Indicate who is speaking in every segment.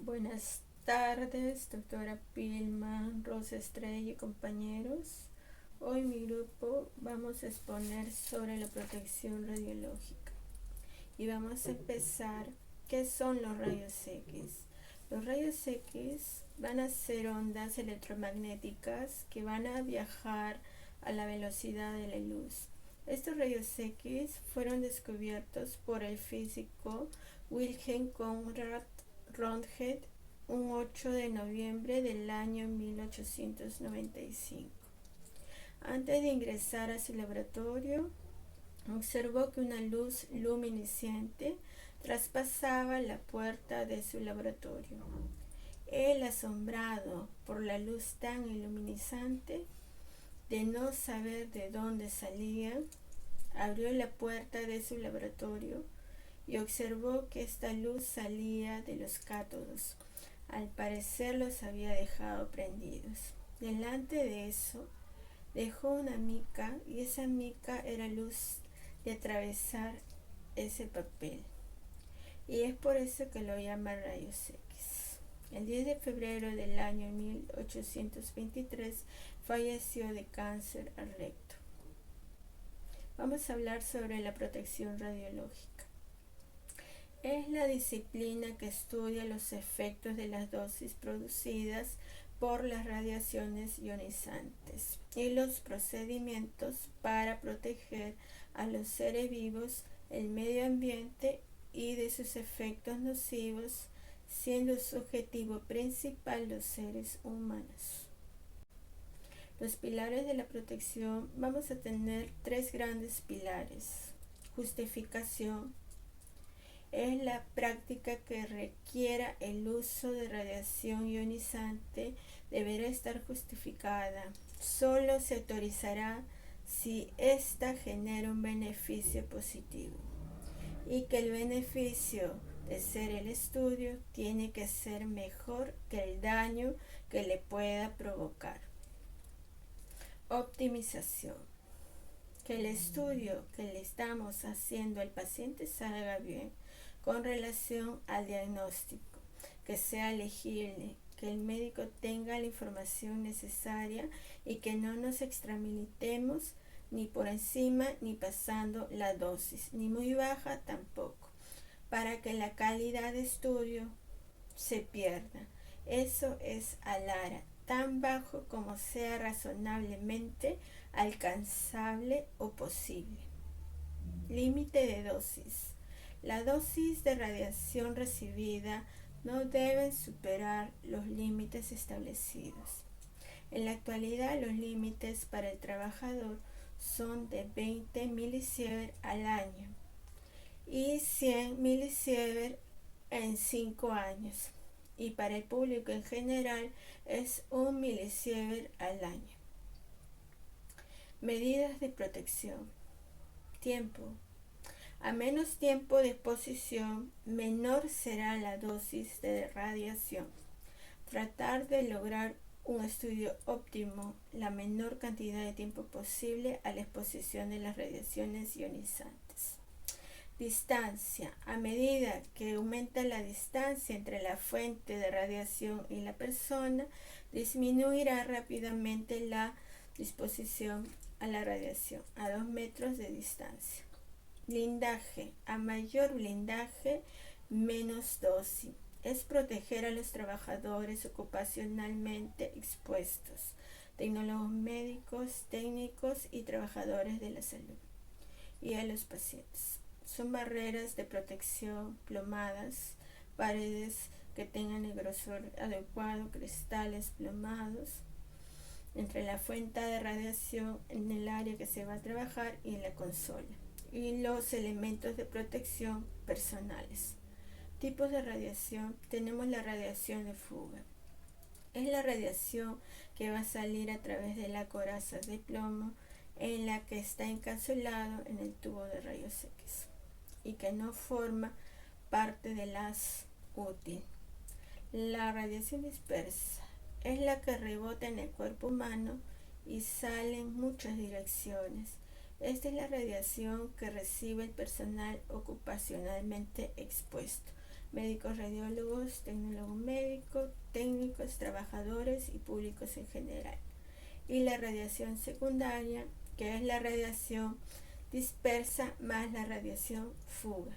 Speaker 1: Buenas tardes, doctora Pilman, Rosa Estrella y compañeros. Hoy mi grupo vamos a exponer sobre la protección radiológica y vamos a empezar. ¿Qué son los rayos X? Los rayos X van a ser ondas electromagnéticas que van a viajar a la velocidad de la luz. Estos rayos X fueron descubiertos por el físico Wilhelm Conrad Röntgen un 8 de noviembre del año 1895. Antes de ingresar a su laboratorio, observó que una luz luminiscente traspasaba la puerta de su laboratorio. Él, asombrado por la luz tan iluminizante, de no saber de dónde salía, abrió la puerta de su laboratorio y observó que esta luz salía de los cátodos. Al parecer los había dejado prendidos. Delante de eso, dejó una mica y esa mica era luz de atravesar ese papel. Y es por eso que lo llaman rayos X. El 10 de febrero del año 1823 falleció de cáncer al recto. Vamos a hablar sobre la protección radiológica. Es la disciplina que estudia los efectos de las dosis producidas por las radiaciones ionizantes y los procedimientos para proteger a los seres vivos, el medio ambiente y de sus efectos nocivos, siendo su objetivo principal los seres humanos. Los pilares de la protección, vamos a tener tres grandes pilares. Justificación. Es la práctica que requiera el uso de radiación ionizante, deberá estar justificada. Solo se autorizará si ésta genera un beneficio positivo y que el beneficio de ser el estudio tiene que ser mejor que el daño que le pueda provocar. Optimización. Que el estudio que le estamos haciendo al paciente salga bien con relación al diagnóstico, que sea legible, que el médico tenga la información necesaria y que no nos extralimitemos ni por encima ni pasando la dosis, ni muy baja tampoco, para que la calidad de estudio se pierda. Eso es ALARA, tan bajo como sea razonablemente alcanzable o posible. Límite de dosis. La dosis de radiación recibida no debe superar los límites establecidos. En la actualidad, los límites para el trabajador son de 20 milisievert al año y 100 milisievert en 5 años. Y para el público en general es 1 milisievert al año. Medidas de protección. Tiempo. A menos tiempo de exposición, menor será la dosis de radiación. Tratar de lograr un estudio óptimo, la menor cantidad de tiempo posible a la exposición de las radiaciones ionizantes. Distancia. A medida que aumenta la distancia entre la fuente de radiación y la persona, disminuirá rápidamente la exposición a la radiación a 2 metros de distancia. Blindaje. A mayor blindaje, menos dosis. Es proteger a los trabajadores ocupacionalmente expuestos, tecnólogos médicos, técnicos y trabajadores de la salud, y a los pacientes. Son barreras de protección plomadas, paredes que tengan el grosor adecuado, cristales plomados entre la fuente de radiación en el área que se va a trabajar y en la consola, y los elementos de protección personales. Tipos de radiación. Tenemos la radiación de fuga. Es la radiación que va a salir a través de la coraza de plomo en la que está encapsulado en el tubo de rayos X y que no forma parte del haz útil. La radiación dispersa es la que rebota en el cuerpo humano y sale en muchas direcciones. Esta es la radiación que recibe el personal ocupacionalmente expuesto. médicos radiólogos, tecnólogos médicos, técnicos, trabajadores y públicos en general. Y la radiación secundaria, que es la radiación dispersa más la radiación fuga.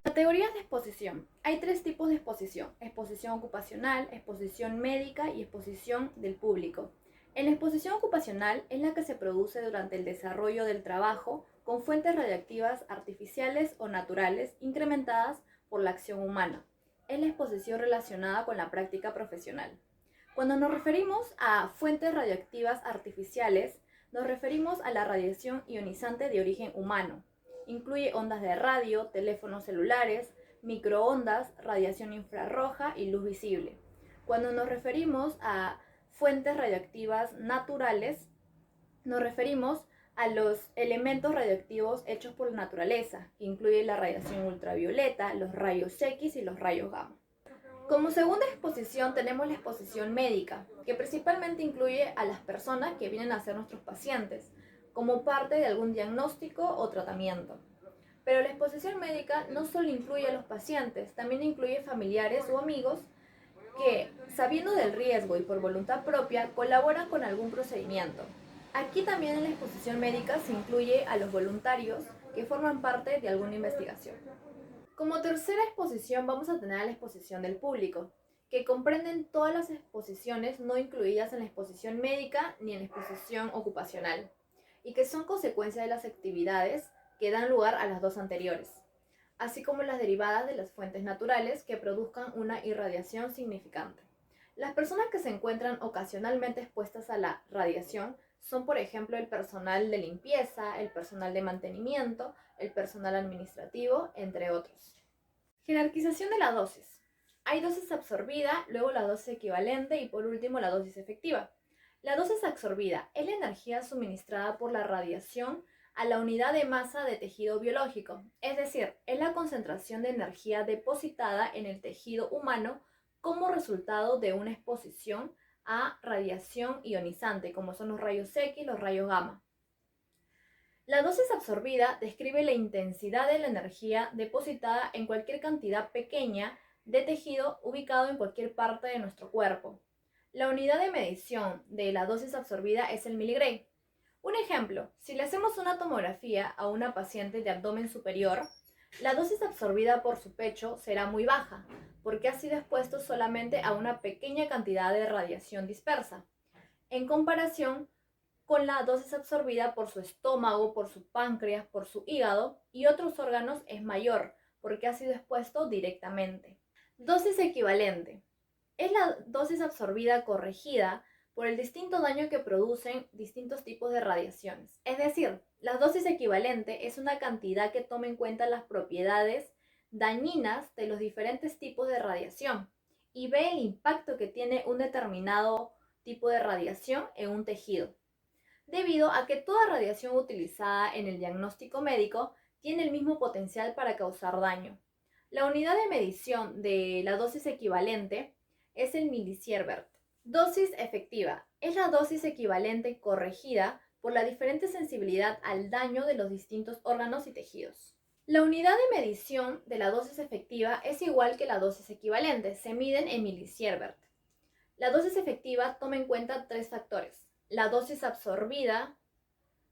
Speaker 2: Categorías de exposición. Hay 3 tipos de exposición: exposición ocupacional, exposición médica y exposición del público. En la exposición ocupacional es la que se produce durante el desarrollo del trabajo con fuentes radiactivas artificiales o naturales incrementadas por la acción humana. Es la exposición relacionada con la práctica profesional. Cuando nos referimos a fuentes radioactivas artificiales, nos referimos a la radiación ionizante de origen humano. Incluye ondas de radio, teléfonos celulares, microondas, radiación infrarroja y luz visible. Cuando nos referimos a fuentes radioactivas naturales, nos referimos a los elementos radioactivos hechos por la naturaleza, que incluye la radiación ultravioleta, los rayos X y los rayos gamma. Como segunda exposición tenemos la exposición médica, que principalmente incluye a las personas que vienen a ser nuestros pacientes, como parte de algún diagnóstico o tratamiento. Pero la exposición médica no solo incluye a los pacientes, también incluye familiares o amigos que, sabiendo del riesgo y por voluntad propia, colaboran con algún procedimiento. Aquí también en la exposición médica se incluye a los voluntarios que forman parte de alguna investigación. Como tercera exposición vamos a tener a la exposición del público, que comprenden todas las exposiciones no incluidas en la exposición médica ni en la exposición ocupacional, y que son consecuencia de las actividades que dan lugar a las dos anteriores, así como las derivadas de las fuentes naturales que produzcan una irradiación significante. Las personas que se encuentran ocasionalmente expuestas a la radiación son, por ejemplo, el personal de limpieza, el personal de mantenimiento, el personal administrativo, entre otros. Jerarquización de la dosis. Hay dosis absorbida, luego la dosis equivalente y por último la dosis efectiva. La dosis absorbida es la energía suministrada por la radiación a la unidad de masa de tejido biológico, es decir, es la concentración de energía depositada en el tejido humano como resultado de una exposición a radiación ionizante, como son los rayos X y los rayos gamma. La dosis absorbida describe la intensidad de la energía depositada en cualquier cantidad pequeña de tejido ubicado en cualquier parte de nuestro cuerpo. La unidad de medición de la dosis absorbida es el miligray. Un ejemplo, si le hacemos una tomografía a una paciente de abdomen superior, la dosis absorbida por su pecho será muy baja, porque ha sido expuesto solamente a una pequeña cantidad de radiación dispersa, en comparación con la dosis absorbida por su estómago, por su páncreas, por su hígado y otros órganos es mayor, porque ha sido expuesto directamente. Dosis equivalente. Es la dosis absorbida corregida por el distinto daño que producen distintos tipos de radiaciones. Es decir, la dosis equivalente es una cantidad que toma en cuenta las propiedades dañinas de los diferentes tipos de radiación y ve el impacto que tiene un determinado tipo de radiación en un tejido, debido a que toda radiación utilizada en el diagnóstico médico tiene el mismo potencial para causar daño. La unidad de medición de la dosis equivalente es el milisievert. Dosis efectiva es la dosis equivalente corregida por la diferente sensibilidad al daño de los distintos órganos y tejidos. La unidad de medición de la dosis efectiva es igual que la dosis equivalente, se miden en milisievert. La dosis efectiva toma en cuenta 3 factores: la dosis absorbida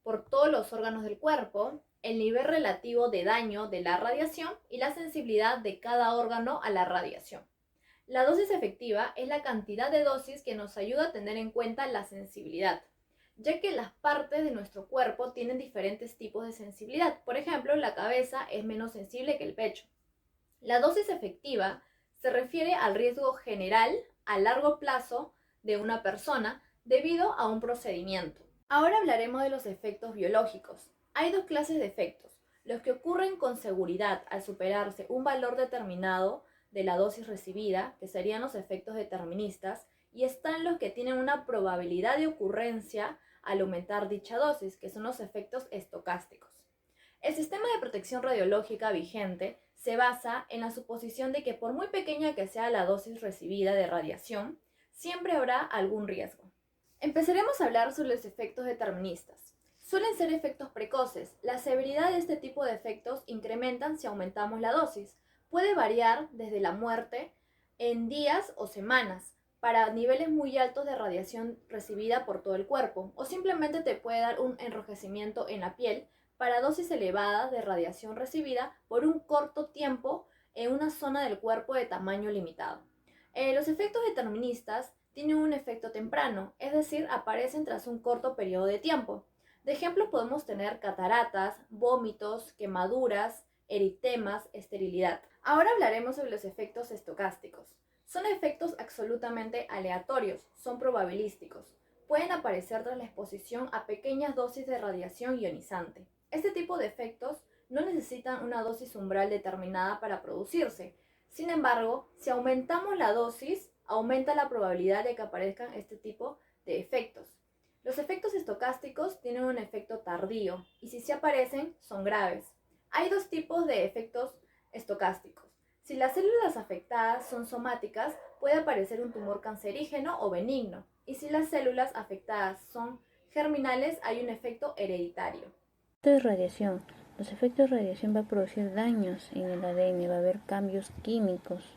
Speaker 2: por todos los órganos del cuerpo, el nivel relativo de daño de la radiación y la sensibilidad de cada órgano a la radiación. La dosis efectiva es la cantidad de dosis que nos ayuda a tener en cuenta la sensibilidad, ya que las partes de nuestro cuerpo tienen diferentes tipos de sensibilidad. Por ejemplo, la cabeza es menos sensible que el pecho. La dosis efectiva se refiere al riesgo general a largo plazo de una persona debido a un procedimiento. Ahora hablaremos de los efectos biológicos. Hay 2 clases de efectos: los que ocurren con seguridad al superarse un valor determinado de la dosis recibida, que serían los efectos deterministas, y están los que tienen una probabilidad de ocurrencia al aumentar dicha dosis, que son los efectos estocásticos. El sistema de protección radiológica vigente se basa en la suposición de que por muy pequeña que sea la dosis recibida de radiación, siempre habrá algún riesgo. Empezaremos a hablar sobre los efectos deterministas. Suelen ser efectos precoces. La severidad de este tipo de efectos incrementan si aumentamos la dosis, puede variar desde la muerte en días o semanas para niveles muy altos de radiación recibida por todo el cuerpo, o simplemente te puede dar un enrojecimiento en la piel para dosis elevadas de radiación recibida por un corto tiempo en una zona del cuerpo de tamaño limitado. Los efectos deterministas tienen un efecto temprano, es decir, aparecen tras un corto periodo de tiempo. De ejemplo podemos tener cataratas, vómitos, quemaduras, eritemas, esterilidad. Ahora hablaremos sobre los efectos estocásticos. Son efectos absolutamente aleatorios, son probabilísticos. Pueden aparecer tras la exposición a pequeñas dosis de radiación ionizante. Este tipo de efectos no necesitan una dosis umbral determinada para producirse. Sin embargo, si aumentamos la dosis, aumenta la probabilidad de que aparezcan este tipo de efectos. Los efectos estocásticos tienen un efecto tardío y si se aparecen son graves. Hay dos tipos de efectos estocásticos. Si las células afectadas son somáticas, puede aparecer un tumor cancerígeno o benigno. Y si las células afectadas son germinales, hay un efecto hereditario.
Speaker 3: De radiación. Los efectos de radiación va a producir daños en el ADN, va a haber cambios químicos,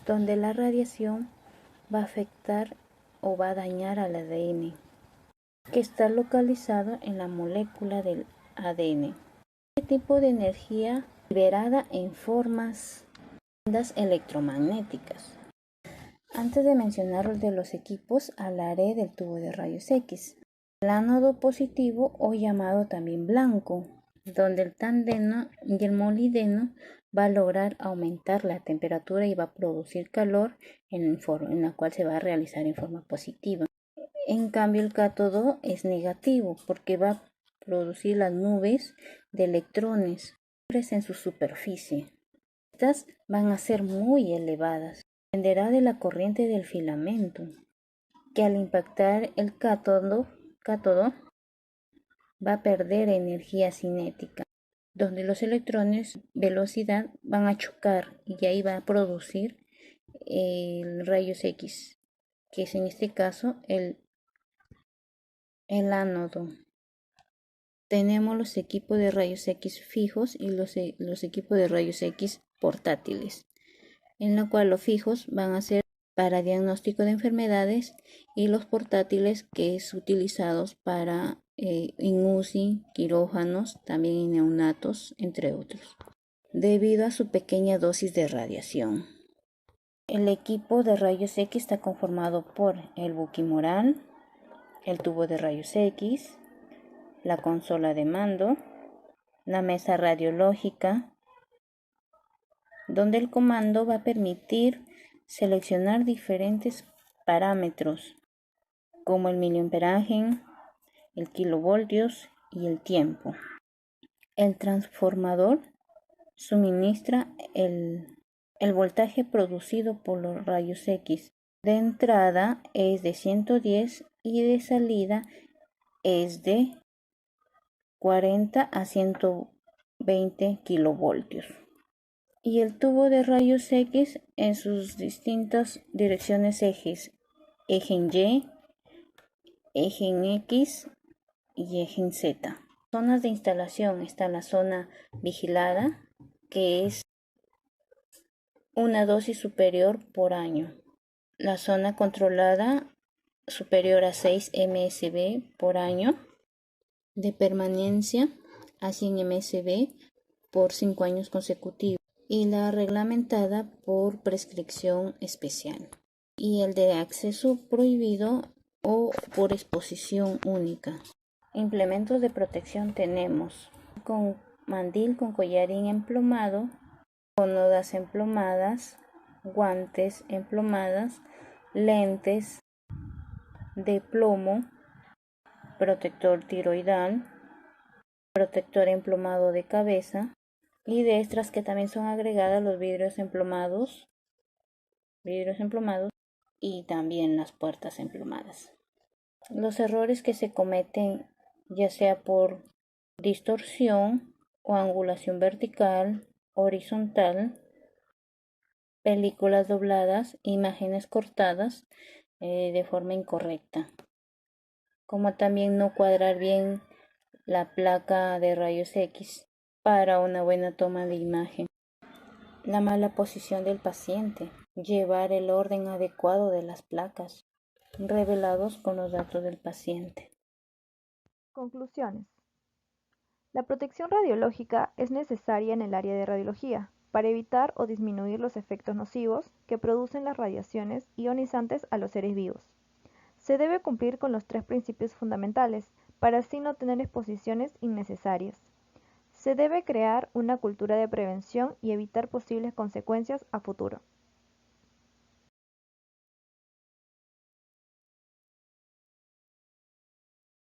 Speaker 3: donde la radiación va a afectar o va a dañar al ADN, que está localizado en la molécula del ADN. Este tipo de energía liberada en formas de ondas electromagnéticas. Antes de mencionar de los equipos, hablaré del tubo de rayos X. El ánodo positivo, o llamado también blanco, donde el tandeno y el molibdeno va a lograr aumentar la temperatura y va a producir calor en la cual se va a realizar en forma positiva. En cambio, el cátodo es negativo porque va a producir las nubes de electrones en su superficie. Estas van a ser muy elevadas. Dependerá de la corriente del filamento, que al impactar el cátodo va a perder energía cinética, donde los electrones velocidad van a chocar y ahí va a producir el rayos X, que es en este caso el ánodo. Tenemos los equipos de rayos X fijos y los equipos de rayos X portátiles, en la cual los fijos van a ser para diagnóstico de enfermedades y los portátiles que es utilizados para en UCI, quirófanos, también en neonatos, entre otros, debido a su pequeña dosis de radiación. El equipo de rayos X está conformado por el buquimoral, el tubo de rayos X, la consola de mando, la mesa radiológica, donde el comando va a permitir seleccionar diferentes parámetros como el miliamperaje, el kilovoltios y el tiempo. El transformador suministra el voltaje producido por los rayos X. De entrada es de 110 y de salida es de 40 a 120 kilovoltios. Y el tubo de rayos X en sus distintas direcciones ejes, eje en Y, eje en X y eje en Z. Zonas de instalación está la zona vigilada, que es una dosis superior por año. La zona controlada superior a 6 MSV por año. De permanencia a 100 MSV por 5 años consecutivos. Y la reglamentada por prescripción especial. Y el de acceso prohibido o por exposición única. Implementos de protección tenemos con mandil con collarín emplomado, con nodas emplomadas, guantes emplomadas, lentes de plomo, protector tiroidal, protector emplomado de cabeza y de extras que también son agregadas los vidrios emplomados y también las puertas emplomadas. Los errores que se cometen ya sea por distorsión o angulación vertical, horizontal, películas dobladas, imágenes cortadas de forma incorrecta, como también no cuadrar bien la placa de rayos X para una buena toma de imagen. La mala posición del paciente, llevar el orden adecuado de las placas, revelados con los datos del paciente.
Speaker 4: Conclusiones. La protección radiológica es necesaria en el área de radiología para evitar o disminuir los efectos nocivos que producen las radiaciones ionizantes a los seres vivos. Se debe cumplir con los 3 principios fundamentales para así no tener exposiciones innecesarias. Se debe crear una cultura de prevención y evitar posibles consecuencias a futuro.